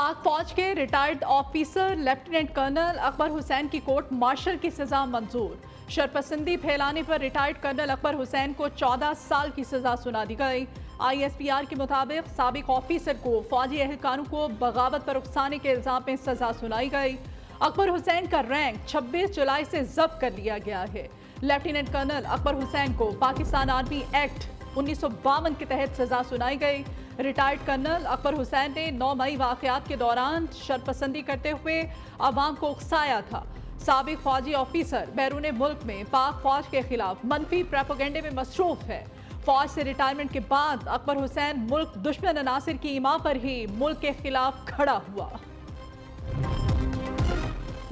पाक फौज के retired officer lieutenant colonel Akbar Hussain की कोर्ट मार्शल की सजा मंजूर। शरपसंदी फैलाने पर रिटायर्ड कर्नल अकबर हुसैन को 14 साल की सजा सुना दी गई। ISPR के मुताबिक साबिक ऑफिसर को फौजी एहलकारों को बगावत पर उकसाने के इल्जाम में सजा सुनाई गई। अकबर हुसैन का रैंक 26 जुलाई से जब्त कर लिया गया है। लेफ्टिनेंट कर्नल अकबर हुसैन को पाकिस्तान आर्मी एक्ट 1952 के तहत सजा सुनाई गई। रिटायर्ड कर्नल अकबर हुसैन ने 9 मई वाक़यात के दौरान शरपसंदी करते हुए अवाम को उकसाया था। साबिक फौजी ऑफिसर बैरून मुल्क में पाक फौज के खिलाफ मनफी प्रोपेगेंडे में मसरूफ है। फौज से रिटायरमेंट के बाद अकबर हुसैन मुल्क दुश्मन अनासिर की इमा पर ही मुल्क के खिलाफ खड़ा हुआ।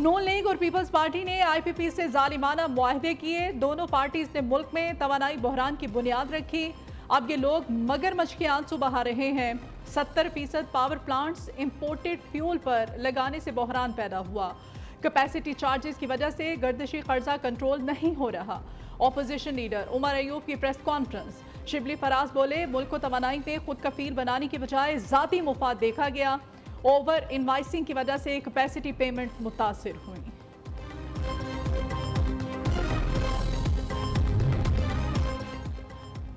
नून लीग और पीपल्स पार्टी ने IPP से जालिमाना मुआहदे किए। दोनों पार्टीज ने मुल्क में तवानाई बहरान की बुनियाद रखी। अब ये लोग मगरमच्छ के आंसू बहा रहे हैं। 70% पावर प्लांट्स इंपोर्टेड फ्यूल पर लगाने से बहरान पैदा हुआ। कैपेसिटी चार्जेस की वजह से गर्दिशी कर्जा कंट्रोल नहीं हो रहा। ऑपोजिशन लीडर उमर अयूब की प्रेस कॉन्फ्रेंस। शिबली फराज बोले, मुल्क को तवानाई में खुद कफील बनाने की बजाय जाती मुफाद देखा गया। ओवर इनवाइसिंग की वजह से कैपेसिटी पेमेंट मुतासिर हुई।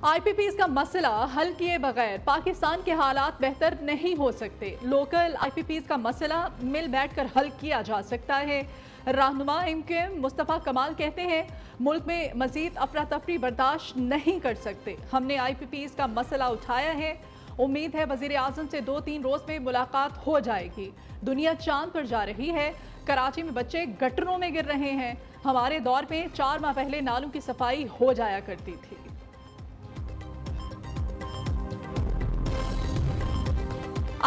IPPs का मसला हल किए बगैर पाकिस्तान के हालात बेहतर नहीं हो सकते। लोकल IPPs का मसला मिल बैठकर हल किया जा सकता है। रहनुमा MQM मुस्तफ़ा कमाल कहते हैं, मुल्क में मजीद अफरा तफरी बर्दाश्त नहीं कर सकते। हमने IPPs का मसला उठाया है। उम्मीद है वज़ीर आज़म से 2-3 रोज़ में मुलाकात हो जाएगी। दुनिया चांद पर जा रही है। कराची में बच्चे गटरों में गिर रहे हैं। हमारे दौर में 4 माह पहले नालों की सफाई हो जाया करती थी।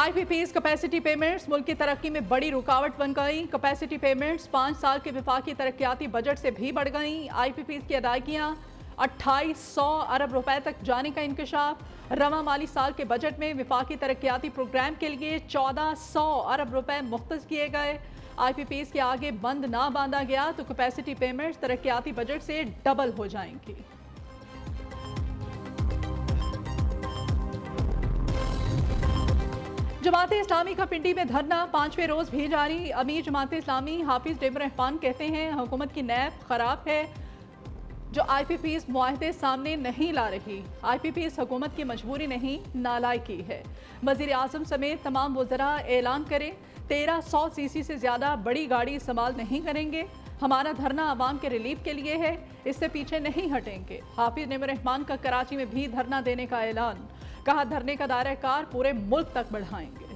IPPs कैपेसिटी पेमेंट्स मुल्क की तरक्की में बड़ी रुकावट बन गई। कैपेसिटी पेमेंट्स 5 साल के विफाकी तरक्याती बजट से भी बढ़ गई। IPPs की अदायगियाँ 2800 अरब रुपए तक जाने का इंकशाफ। रवा माली साल के बजट में विफाकी तरक्याती प्रोग्राम के लिए 1400 अरब रुपए मुख्तस किए गए। IPPs के आगे बंद ना बांधा गया तो कैपेसिटी पेमेंट्स तरक्याती बजट से डबल हो जाएंगी। जमात इस्लामी का पिंडी में धरना 5वें रोज भी जारी। अमीर जमात इस्लामी हाफिज डेबर रहमान कहते हैं, हुकूमत की नैब खराब है जो IPPs मुआहदे सामने नहीं ला रही। IPPs हुकूमत की मजबूरी नहीं, नालायकी है। वज़ीर आज़म समेत तमाम वज़रा ऐलान करें 1300 सीसी से ज़्यादा बड़ी गाड़ी इस्तेमाल नहीं करेंगे। हमारा धरना आवाम के रिलीफ के लिए है, इससे पीछे नहीं हटेंगे। हाफिज डेबर रहमान का कराची में भी धरना देने का ऐलान। कहा, धरने का दायरा कार पूरे मुल्क तक बढ़ाएंगे।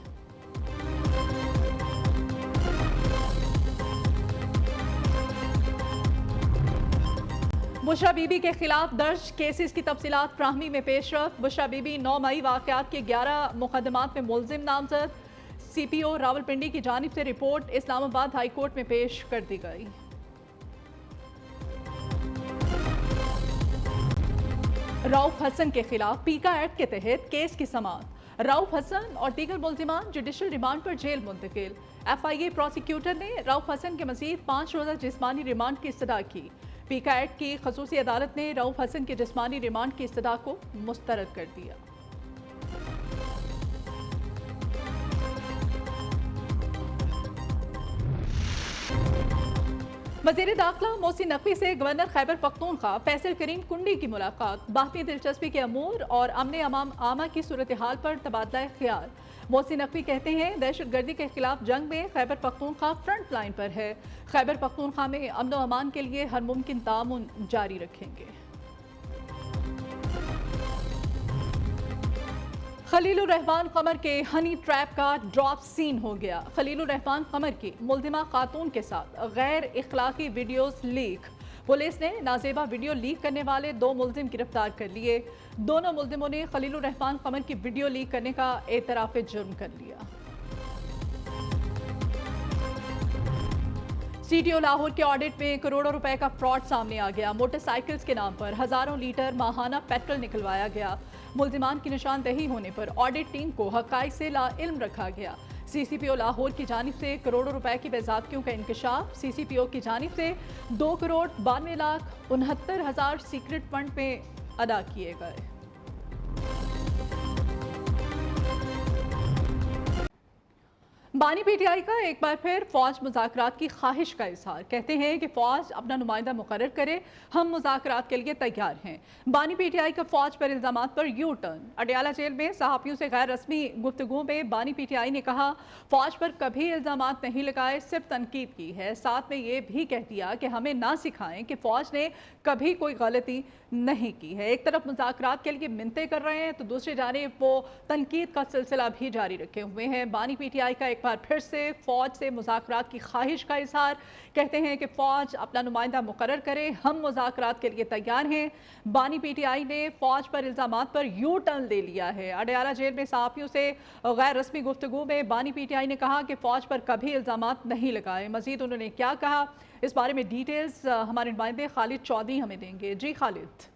बुशरा बीबी के खिलाफ दर्ज केसेस की तफसीलात फ्राहमी में पेशरफ। बुशरा बीबी 9 मई वाक़यात के 11 मुकदमात में मुलजिम नामजद। CPO रावलपिंडी की जानिब से रिपोर्ट इस्लामाबाद हाई कोर्ट में पेश कर दी गई। रऊफ हसन के खिलाफ पीका एक्ट के तहत केस की समाअत। रऊफ हसन और दीगर मुलजिमान जुडिशल रिमांड पर जेल मुंतकिल। FIA प्रोसिक्यूटर ने रऊफ हसन के मजीद 5 रोज़ा जिस्मानी रिमांड की इस्तदा की। पीका एक्ट की खसूसी अदालत ने रऊफ हसन के जिस्मानी रिमांड की इस्तदा को मुस्तरद कर दिया। वज़ीर दाखिला मोहसिन नकवी से गवर्नर खैबर पख्तूनख्वा फैसल करीम कुंडी की मुलाकात। बाहमी दिलचस्पी के अमूर और अमन अमाम आमा की सूरत हाल पर तबादला ख्याल। मोहसिन नकवी कहते हैं, दहशत गर्दी के खिलाफ जंग में खैबर पख्तूनख्वा फ्रंट लाइन पर है। खैबर पख्तूनख्वा में अमन व अमान के लिए हर मुमकिन तामुन जारी रखेंगे। खलीलुर रहमान कमर के हनी ट्रैप का ड्रॉप सीन हो गया। खलीलुर रहमान कमर की मुल्जिमा खातून के साथ गैर इखलाकी वीडियोस लीक। पुलिस ने नाजेबा वीडियो लीक करने वाले 2 मुल्जिम गिरफ्तार कर लिए। दोनों मुल्जिमों ने खलीलुर रहमान कमर की वीडियो लीक करने का एतराफ़ जुर्म कर लिया। CTO लाहौर के ऑडिट में करोड़ों रुपए का फ्रॉड सामने आ गया। मोटरसाइकिल्स के नाम पर हजारों लीटर माहाना पेट्रोल निकलवाया गया। मुल्जिमान की निशानदेही होने पर ऑडिट टीम को हक़ाइक़ से लाइल्म रखा गया। CCPO लाहौर की जानिब से करोड़ों रुपए की बेज़ाब्तियों का इंकशाफ। CCPO की जानिब से 2,92,69,000 सीक्रेट फंड में अदा किए गए। بانی پی ٹی آئی کا ایک بار پھر فوج مذاکرات کی خواہش کا اظہار، کہتے ہیں کہ فوج اپنا نمائندہ مقرر کرے، ہم مذاکرات کے لیے تیار ہیں۔ بانی پی ٹی آئی کا فوج پر الزامات پر یو ٹرن۔ اڈیالہ جیل میں صحافیوں سے غیر رسمی گفتگو میں بانی پی ٹی آئی نے کہا فوج پر کبھی الزامات نہیں لگائے، صرف تنقید کی ہے۔ ساتھ میں یہ بھی کہہ دیا کہ ہمیں نہ سکھائیں کہ فوج نے کبھی کوئی غلطی نہیں کی ہے۔ ایک طرف مذاکرات کے لیے منتیں کر رہے ہیں تو دوسری جانب وہ تنقید کا سلسلہ بھی جاری رکھے ہوئے ہیں۔ بانی پی ٹی آئی کا ایک بار پھر سے فوج سے مذاکرات کی خواہش کا اظہار، کہتے ہیں کہ فوج اپنا نمائندہ مقرر کرے، ہم مذاکرات کے لیے تیار ہیں۔ بانی پی ٹی آئی نے فوج پر الزامات پر یو ٹرن لے لیا ہے۔ اڈیالہ جیل میں صحافیوں سے غیر رسمی گفتگو میں بانی پی ٹی آئی نے کہا کہ فوج پر کبھی الزامات نہیں لگائے۔ مزید انہوں نے کیا کہا، اس بارے میں ڈیٹیلز ہمارے نمائندے خالد چودھری ہمیں دیں گے۔ جی خالد۔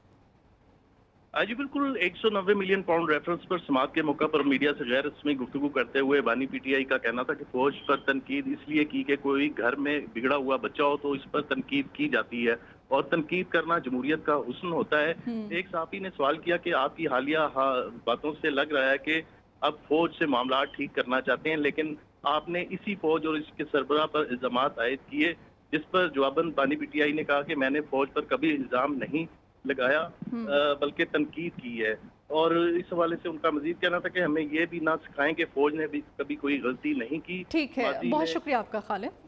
جی بالکل 190 ملین پاؤنڈ ریفرنس پر سماعت کے موقع پر میڈیا سے غیر رسمی گفتگو کرتے ہوئے بانی پی ٹی آئی کا کہنا تھا کہ فوج پر تنقید اس لیے کی کہ کوئی گھر میں بگڑا ہوا بچہ ہو تو اس پر تنقید کی جاتی ہے اور تنقید کرنا جمہوریت کا حسن ہوتا ہے۔ ایک صحافی نے سوال کیا کہ آپ کی حالیہ باتوں سے لگ رہا ہے کہ اب فوج سے معاملات ٹھیک کرنا چاہتے ہیں، لیکن آپ نے اسی فوج اور اس کے سربراہ پر الزامات عائد کیے، جس پر جواباً بانی پی ٹی آئی نے کہا کہ میں نے فوج پر کبھی الزام نہیں لگایا بلکہ تنقید کی ہے۔ اور اس حوالے سے ان کا مزید کہنا تھا کہ ہمیں یہ بھی نہ سکھائیں کہ فوج نے بھی کبھی کوئی غلطی نہیں کی۔ ٹھیک ہے، بہت شکریہ آپ کا خالد۔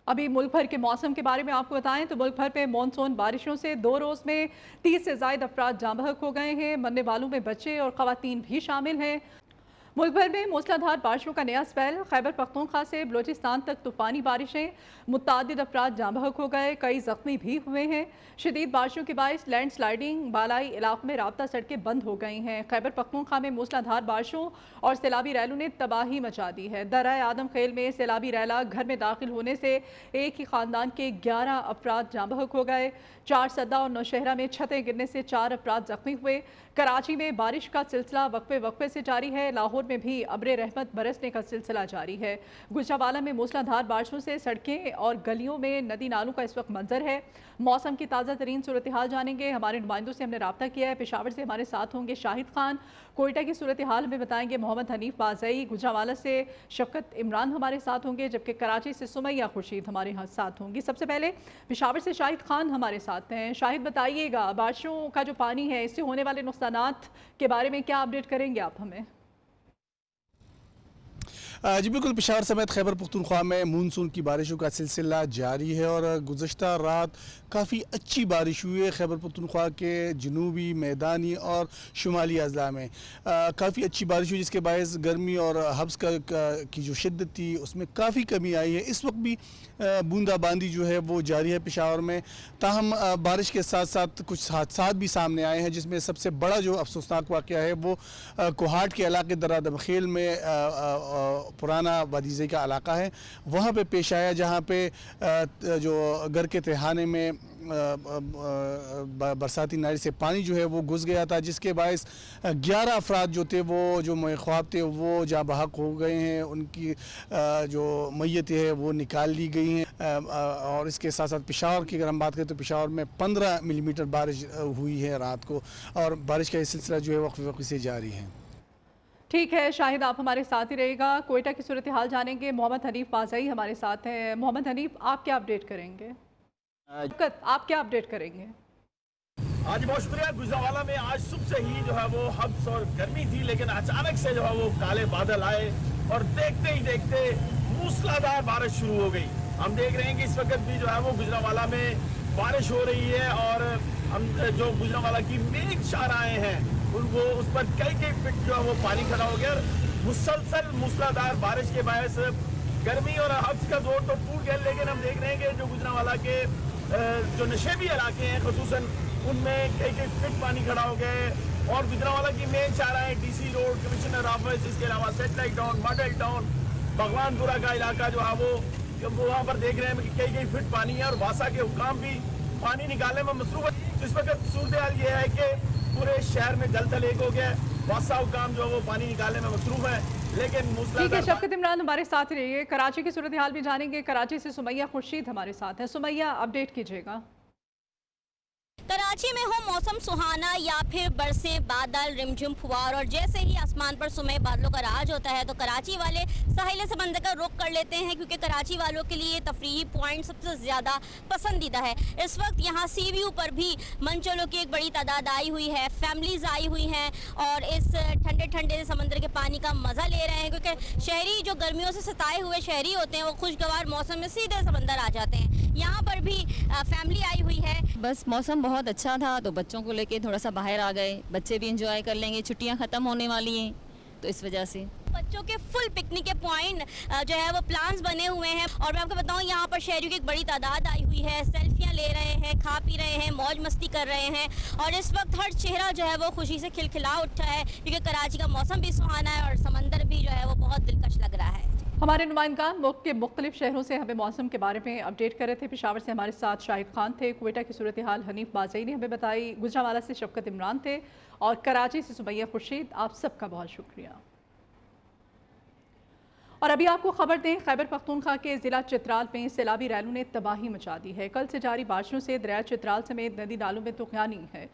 ابھی ملک بھر کے موسم کے بارے میں آپ کو بتائیں تو ملک بھر میں مانسون بارشوں سے 2 روز میں 30 سے زائد افراد جاں بحق ہو گئے ہیں۔ مرنے والوں میں بچے اور خواتین بھی شامل ہیں۔ ملک بھر میں موسلا دھار بارشوں کا نیا سپیل، خیبر پختونخوا سے بلوچستان تک طوفانی بارشیں، متعدد افراد جاں بحق ہو گئے، کئی زخمی بھی ہوئے ہیں۔ شدید بارشوں کے باعث لینڈ سلائیڈنگ، بالائی علاقوں میں رابطہ سڑکیں بند ہو گئی ہیں۔ خیبر پختونخوا میں موسلا دھار بارشوں اور سیلابی ریلوں نے تباہی مچا دی ہے۔ درہ آدم خیل میں سیلابی ریلا گھر میں داخل ہونے سے ایک ہی خاندان کے 11 افراد جاں بحق ہو گئے۔ 4 سدہ اور نوشہرہ میں چھتیں گرنے سے 4 افراد زخمی ہوئے۔ کراچی میں بارش کا سلسلہ وقفے سے جاری ہے۔ لاہور میں بھی ابر رحمت برسنے کا سلسلہ جاری ہے۔ گجرانوالہ میں موسلا دھار بارشوں سے سڑکیں اور گلیوں میں ندی نالوں کا اس وقت منظر ہے۔ موسم کی تازہ ترین صورتحال جانیں گے، ہمارے نمائندوں سے ہم نے رابطہ کیا ہے۔ پشاور سے ہمارے ساتھ ہوں گے شاہد خان، کوئٹہ کی صورتحال ہمیں بتائیں گے محمد حنیف بازئی، گجرانوالہ سے شفقت عمران ہمارے ساتھ ہوں گے، جبکہ کراچی سے سمیہ خورشید ہمارے ساتھ ہوں گی۔ سب سے پہلے پشاور سے شاہد خان ہمارے ساتھ ہیں۔ شاہد بتائیے گا، بارشوں کا جو پانی ہے اس سے ہونے والے نقصانات کے بارے میں کیا اپڈیٹ کریں گے آپ ہمیں؟ جی بالکل، پشاور سمیت خیبر پختونخوا میں مونسون کی بارشوں کا سلسلہ جاری ہے اور گزشتہ رات کافی اچھی بارش ہوئی ہے خیبر پختونخوا کے جنوبی، میدانی اور شمالی اضلاع میں کافی اچھی بارش ہوئی، جس کے باعث گرمی اور حبس کی جو شدت تھی اس میں کافی کمی آئی ہے۔ اس وقت بھی بوندا باندی جو ہے وہ جاری ہے پشاور میں، تاہم بارش کے ساتھ ساتھ کچھ حادثات بھی سامنے آئے ہیں، جس میں سب سے بڑا جو افسوسناک واقعہ ہے وہ کوہاٹ کے علاقے درہ آدم خیل میں پرانا وادیزے کا علاقہ ہے، وہاں پہ پیش آیا، جہاں پہ جو گھر کے تہانے میں برساتی نالی سے پانی جو ہے وہ گھس گیا تھا، جس کے باعث 11 افراد جو تھے وہ جو خواب تھے وہ جاں بحق ہو گئے ہیں، ان کی جو میت ہے وہ نکال لی گئی ہیں۔ اور اس کے ساتھ ساتھ پشاور کی اگر ہم بات کریں تو پشاور میں 15 ملی میٹر بارش ہوئی ہے رات کو، اور بارش کا یہ سلسلہ جو ہے وقفے سے جاری ہے۔ ٹھیک ہے شاہد، آپ ہمارے ساتھ ہی رہے گا۔ کوئٹہ کی صورتحال جانیں گے، محمد حنیف بازئی ہمارے ساتھ ہیں۔ محمد حنیف، آپ کیا اپڈیٹ کریں گے؟ آپ کیا اپڈیٹ کریں گے؟ آج بہت شکریہ۔ گجرانوالہ میں آج صبح سے ہی جو ہے وہ حبس اور گرمی تھی، لیکن اچانک سے جو ہے وہ کالے بادل آئے اور دیکھتے ہی دیکھتے موسلادھار بارش شروع ہو گئی۔ ہم دیکھ رہے ہیں کہ اس وقت بھی جو ہے وہ گجرانوالہ میں بارش ہو رہی ہے، اور ہم جو گجرانوالہ کی مین شاہراہیں ہیں ان کو اس پر کئی فٹ جو ہے وہ پانی کھڑا ہو گیا۔ مسلسل موسلادھار بارش کے باعث گرمی اور حبس کا زور تو ٹوٹ گیا، لیکن ہم دیکھ رہے ہیں کہ جو گجرانوالہ کے جو نشیبی علاقے ہیں خصوصاً ان میں کئی فٹ پانی کھڑا ہو گئے، اور گجرانوالہ کی مین شاہراہیں D C road, commissioner office, اس کے علاوہ سیٹلائٹ ٹاؤن، ماڈل ٹاؤن، بھگوان پورہ کا علاقہ جو ہے وہ وہاں پر دیکھ رہے ہیں کہ کئی فٹ پانی ہے، اور واسا کے حکام بھی پانی نکالنے میں مصروف ہے۔ اس وقت صورتحال یہ ہے کہ پورے شہر میں جل تھل ایک ہو گیا ہے۔ बहुत सा काम जो है वो पानी निकालने में मसरूफ है, लेकिन ठीक है मूसलाधार शफकत इमरान हमारे साथ ही रहिए। कराची की सूरत हाल भी जानेंगे। कराची से सुमैया खुर्शीद हमारे साथ है। सुमैया, अपडेट कीजिएगा। कराची में हो मौसम सुहाना या फिर बरसे बादल, रिमझिम फुहार, और जैसे ही आसमान पर सुबह बादलों का राज होता है तो कराची वाले साहिल समंदर का रुख कर लेते हैं, क्योंकि कराची वालों के लिए तफरीही पॉइंट सबसे ज़्यादा पसंदीदा है। इस वक्त यहाँ सी व्यू पर भी मंचलों की एक बड़ी तादाद आई हुई है, फैमिलीज़ आई हुई हैं और इस ठंडे ठंडे समंदर के पानी का मज़ा ले रहे हैं, क्योंकि शहरी जो गर्मियों से सताए हुए शहरी होते हैं वो खुशगवार मौसम में सीधे समंदर आ जाते हैं। यहाँ पर भी फैमिली आई हुई है। बस मौसम बहुत अच्छा था तो बच्चों को लेके थोड़ा सा बाहर आ गए, बच्चे भी एंजॉय कर लेंगे, छुट्टियां ख़त्म होने वाली हैं तो इस वजह से बच्चों के फुल पिकनिक के पॉइंट जो है वो प्लान्स बने हुए हैं। और मैं आपको बताऊं यहाँ पर शहरियों की एक बड़ी तादाद आई हुई है, सेल्फियाँ ले रहे हैं, खा पी रहे हैं, मौज मस्ती कर रहे हैं और इस वक्त हर चेहरा जो है वो खुशी से खिलखिला उठा है, क्योंकि कराची का मौसम भी सुहाना है और समंदर भी जो है वो बहुत दिलकश लग रहा है। हमारे नुमाइंदगान मुल्क के मुख्तलिफ शहरों से हमें मौसम के बारे में अपडेट कर रहे थे। पेशावर से हमारे साथ शाहिद खान थे, क्वेटा की सूरत हाल हनीफ बाजई ने हमें बताई, गुजरांवाला से शफकत इमरान थे और कराची से सुमैया खुर्शीद। आप सबका बहुत शुक्रिया। और अभी आपको खबर दें, खैबर पख्तूनख्वा के ज़िला चित्राल में सैलाबी रैलों ने तबाही मचा दी है। कल से जारी बारिशों से दरिया चित्राल समेत नदी नालों में तुगयानी है।